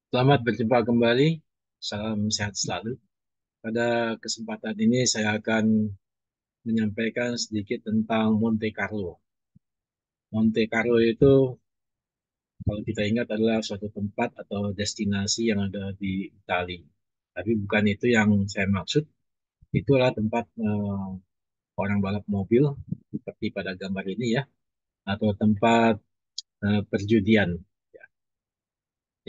Selamat berjumpa kembali. Salam sehat selalu. Pada kesempatan ini saya akan menyampaikan sedikit tentang Monte Carlo. Monte Carlo itu kalau kita ingat adalah suatu tempat atau destinasi yang ada di Italia. Tapi bukan itu yang saya maksud. Itu adalah tempat orang balap mobil seperti pada gambar ini ya, atau tempat perjudian. Ya.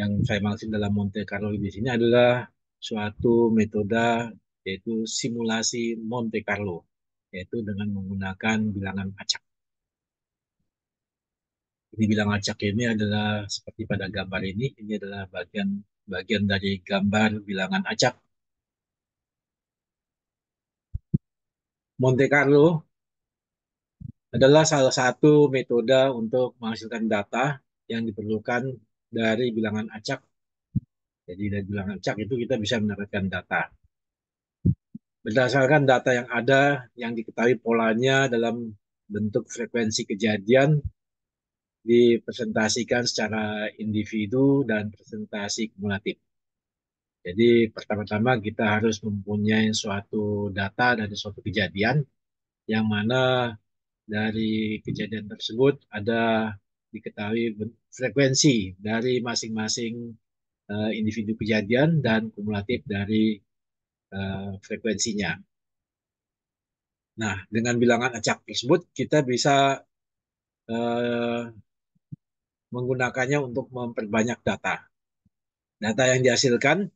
Yang saya maksud dalam Monte Carlo di sini adalah suatu metode yaitu simulasi Monte Carlo, yaitu dengan menggunakan bilangan acak. Ini bilangan acak ini adalah seperti pada gambar ini adalah bagian bagian dari gambar bilangan acak. Monte Carlo adalah salah satu metode untuk menghasilkan data yang diperlukan dari bilangan acak. Jadi dari bilangan acak itu kita bisa mendapatkan data. Berdasarkan data yang ada, yang diketahui polanya dalam bentuk frekuensi kejadian, dipresentasikan secara individu dan presentasi kumulatif. Jadi pertama-tama kita harus mempunyai suatu data dari suatu kejadian, yang mana dari kejadian tersebut ada diketahui frekuensi dari masing-masing individu kejadian dan kumulatif dari frekuensinya. Nah, dengan bilangan acak tersebut kita bisa eh, menggunakannya untuk memperbanyak data. Data yang dihasilkan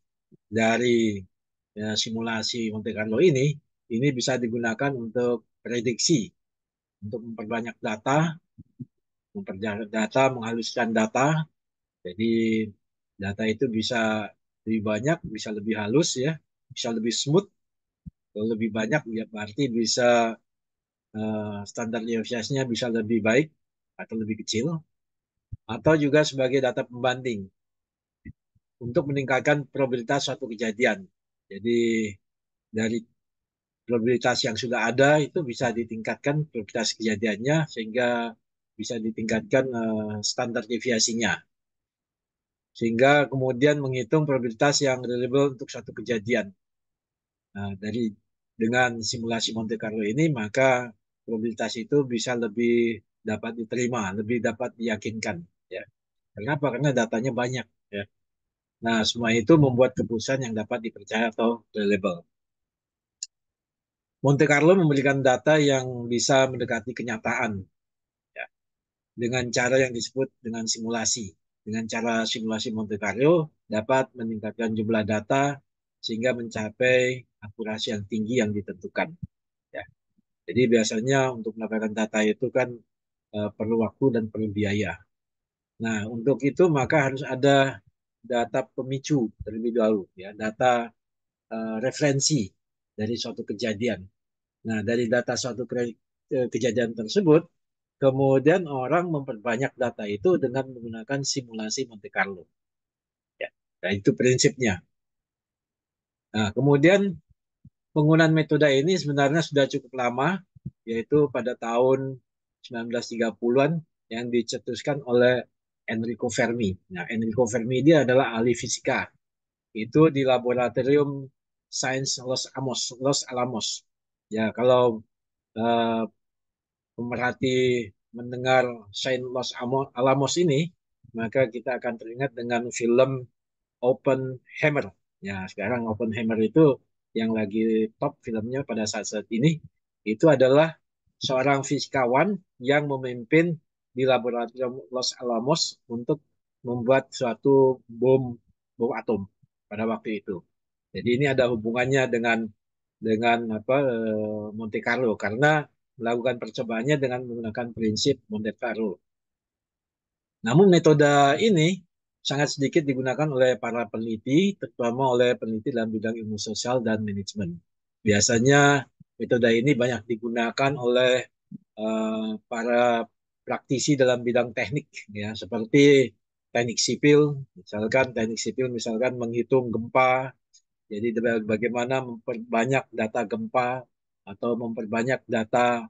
dari simulasi Monte Carlo ini bisa digunakan untuk prediksi, untuk memperbanyak data, memperbanyak data, menghaluskan data. Jadi data itu bisa lebih banyak, bisa lebih halus ya, bisa lebih smooth. Kalau lebih banyak ya berarti bisa standar deviasinya bisa lebih baik atau lebih kecil, atau juga sebagai data pembanding untuk meningkatkan probabilitas suatu kejadian. Jadi dari probabilitas yang sudah ada itu bisa ditingkatkan probabilitas kejadiannya sehingga bisa ditingkatkan standar deviasinya. Sehingga kemudian menghitung probabilitas yang reliable untuk suatu kejadian. Nah, dengan simulasi Monte Carlo ini maka probabilitas itu bisa lebih dapat diterima, lebih dapat diyakinkan. Ya. Kenapa? Karena datanya banyak. Ya. Nah, semua itu membuat keputusan yang dapat dipercaya atau reliable. Monte Carlo memberikan data yang bisa mendekati kenyataan ya, dengan cara yang disebut dengan simulasi. Dengan cara simulasi Monte Carlo dapat meningkatkan jumlah data sehingga mencapai akurasi yang tinggi yang ditentukan. Ya. Jadi biasanya untuk mendapatkan data itu kan perlu waktu dan perlu biaya. Nah, untuk itu maka harus ada data pemicu terlebih dahulu, ya, data referensi dari suatu kejadian. Nah, dari data suatu kejadian tersebut, kemudian orang memperbanyak data itu dengan menggunakan simulasi Monte Carlo. Ya, nah, itu prinsipnya. Nah, kemudian penggunaan metode ini sebenarnya sudah cukup lama, yaitu pada tahun 1930-an yang dicetuskan oleh Enrico Fermi. Nah, Enrico Fermi dia adalah ahli fisika. Itu di laboratorium Sains Los Alamos. Ya, kalau eh, pemerhati mendengar Saint Alamos ini, maka kita akan teringat dengan film Oppenheimer. Ya, sekarang Oppenheimer itu yang lagi top filmnya pada saat-saat ini, itu adalah seorang fisikawan yang memimpin di laboratorium Los Alamos untuk membuat suatu bom atom pada waktu itu. Jadi ini ada hubungannya dengan apa Monte Carlo karena melakukan percobaannya dengan menggunakan prinsip Monte Carlo. Namun metode ini sangat sedikit digunakan oleh para peneliti, terutama oleh peneliti dalam bidang ilmu sosial dan manajemen. Biasanya metode ini banyak digunakan oleh para praktisi dalam bidang teknik, ya, seperti teknik sipil, misalkan menghitung gempa, jadi bagaimana memperbanyak data gempa atau memperbanyak data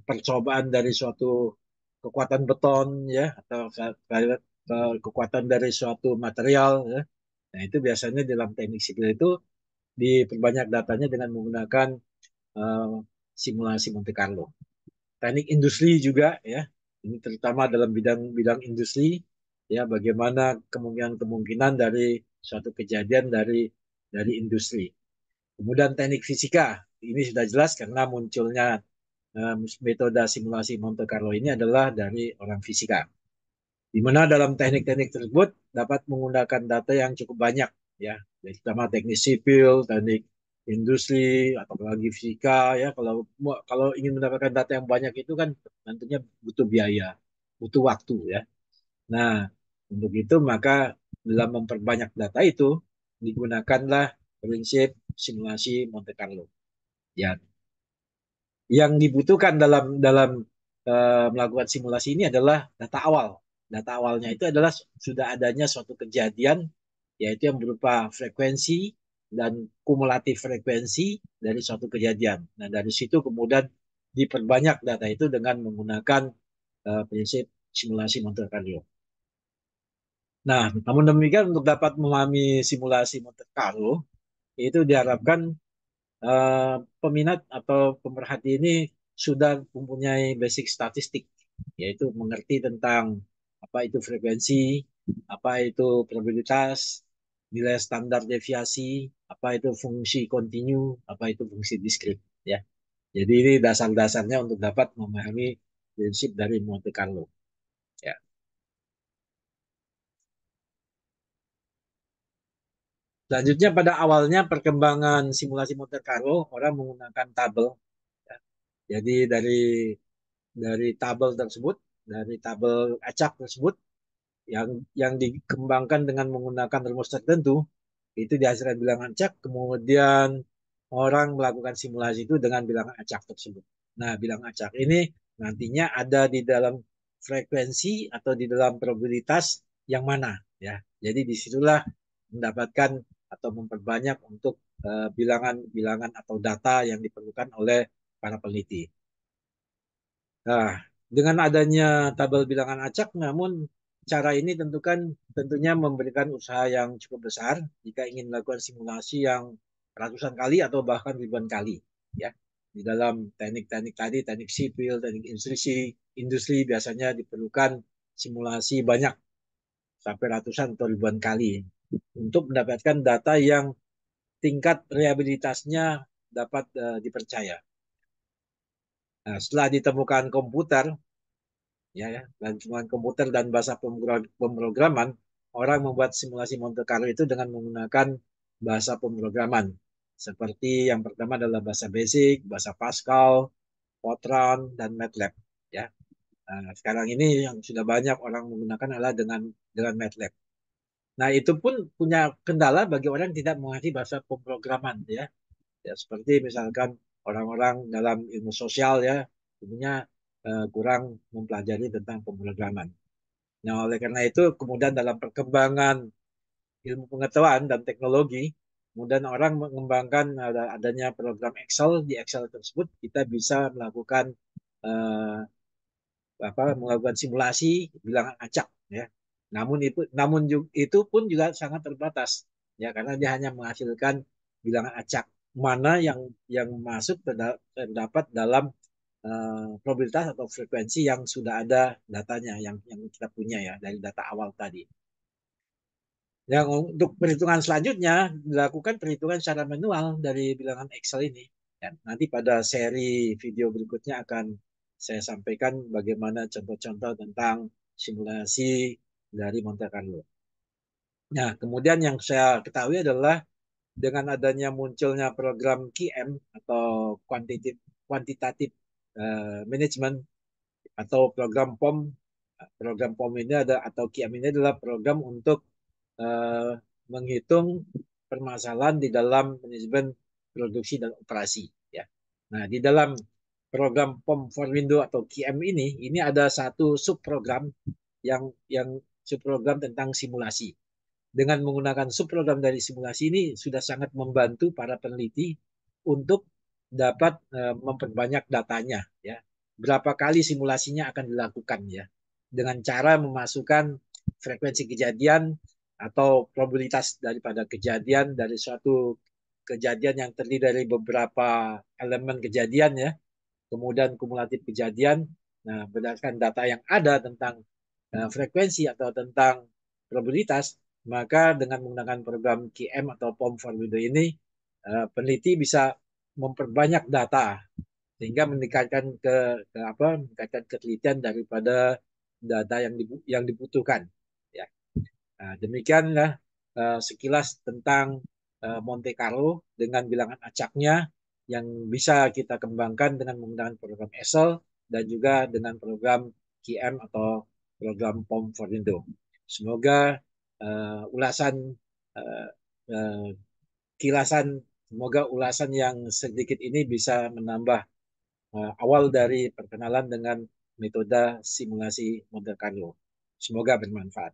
percobaan dari suatu kekuatan beton ya atau kekuatan dari suatu material, ya. Nah, itu biasanya dalam teknik sipil itu diperbanyak datanya dengan menggunakan uh, simulasi Monte Carlo. Teknik industri juga, ya, ini terutama dalam bidang industri, ya, bagaimana kemungkinan dari suatu kejadian dari industri. Kemudian teknik fisika, ini sudah jelas karena munculnya metode simulasi Monte Carlo ini adalah dari orang fisika. Di mana dalam teknik-teknik tersebut dapat menggunakan data yang cukup banyak, ya, terutama teknik sipil, teknik industri, atau lagi fisika, ya. Kalau ingin mendapatkan data yang banyak itu kan tentunya butuh biaya, butuh waktu, ya. Nah, untuk itu maka dalam memperbanyak data itu digunakanlah prinsip simulasi Monte Carlo. Ya, yang dibutuhkan dalam dalam melakukan simulasi ini adalah data awal. Data awalnya itu adalah sudah adanya suatu kejadian, yaitu yang berupa frekuensi dan kumulatif frekuensi dari suatu kejadian. Nah, dari situ kemudian diperbanyak data itu dengan menggunakan prinsip simulasi Monte Carlo. Nah, namun demikian untuk dapat memahami simulasi Monte Carlo, itu diharapkan peminat atau pemerhati ini sudah mempunyai basic statistik, yaitu mengerti tentang apa itu frekuensi, apa itu probabilitas, nilai standar deviasi, apa itu fungsi kontinu, apa itu fungsi diskrit, ya. Jadi ini dasar-dasarnya untuk dapat memahami prinsip dari Monte Carlo, ya. Selanjutnya pada awalnya perkembangan simulasi Monte Carlo orang menggunakan tabel, ya. Jadi dari tabel tersebut, dari tabel acak tersebut yang dikembangkan dengan menggunakan rumus tertentu, itu dihasilkan bilangan acak, kemudian orang melakukan simulasi itu dengan bilangan acak tersebut. Nah, bilangan acak ini nantinya ada di dalam frekuensi atau di dalam probabilitas yang mana, ya. Jadi disitulah mendapatkan atau memperbanyak untuk bilangan-bilangan atau data yang diperlukan oleh para peneliti. Nah, dengan adanya tabel bilangan acak, namun cara ini tentunya memberikan usaha yang cukup besar jika ingin melakukan simulasi yang ratusan kali atau bahkan ribuan kali, ya. Di dalam teknik-teknik tadi, teknik sipil, teknik industri biasanya diperlukan simulasi banyak sampai ratusan atau ribuan kali untuk mendapatkan data yang tingkat reliabilitasnya dapat dipercaya. Nah, setelah ditemukan komputer, ya, dan cuma komputer dan bahasa pemrograman, orang membuat simulasi Monte Carlo itu dengan menggunakan bahasa pemrograman seperti yang pertama adalah bahasa Basic, bahasa Pascal, Fortran, dan MATLAB, ya. Nah, sekarang ini yang sudah banyak orang menggunakan adalah dengan MATLAB. Nah, itu pun punya kendala bagi orang yang tidak mengerti bahasa pemrograman, ya. Ya, seperti misalkan orang-orang dalam ilmu sosial, ya, tentunya kurang mempelajari tentang pemrograman. Nah, oleh karena itu kemudian dalam perkembangan ilmu pengetahuan dan teknologi, kemudian orang mengembangkan adanya program Excel. Di Excel tersebut kita bisa melakukan eh, melakukan simulasi bilangan acak, ya. Namun itu pun juga sangat terbatas, ya, karena dia hanya menghasilkan bilangan acak mana yang masuk terdapat dalam probabilitas atau frekuensi yang sudah ada datanya yang kita punya, ya, dari data awal tadi. Yang untuk perhitungan selanjutnya dilakukan perhitungan secara manual dari bilangan Excel ini. Dan nanti pada seri video berikutnya akan saya sampaikan bagaimana contoh-contoh tentang simulasi dari Monte Carlo. Nah, kemudian yang saya ketahui adalah dengan adanya munculnya program QM atau quantitative management atau program POM. Program POM ini atau QM ini adalah program untuk eh, menghitung permasalahan di dalam manajemen produksi dan operasi, ya. Nah, di dalam program POM for Windows atau QM ini ada satu subprogram yang subprogram tentang simulasi. Dengan menggunakan subprogram dari simulasi ini sudah sangat membantu para peneliti untuk dapat memperbanyak datanya, ya. Berapa kali simulasinya akan dilakukan, ya. Dengan cara memasukkan frekuensi kejadian atau probabilitas daripada kejadian dari suatu kejadian yang terdiri dari beberapa elemen kejadian ya, kemudian kumulatif kejadian. Nah, berdasarkan data yang ada tentang frekuensi atau tentang probabilitas, maka dengan menggunakan program QM atau Pom Formido ini, peneliti bisa memperbanyak data sehingga meningkatkan ketelitian daripada data yang dibutuhkan. Ya. Nah, demikianlah sekilas tentang Monte Carlo dengan bilangan acaknya yang bisa kita kembangkan dengan menggunakan program Excel dan juga dengan program QM atau program POM Formindo. Semoga ulasan uh, uh, kilasan, semoga ulasan yang sedikit ini bisa menambah awal dari perkenalan dengan metode simulasi Monte Carlo. Semoga bermanfaat.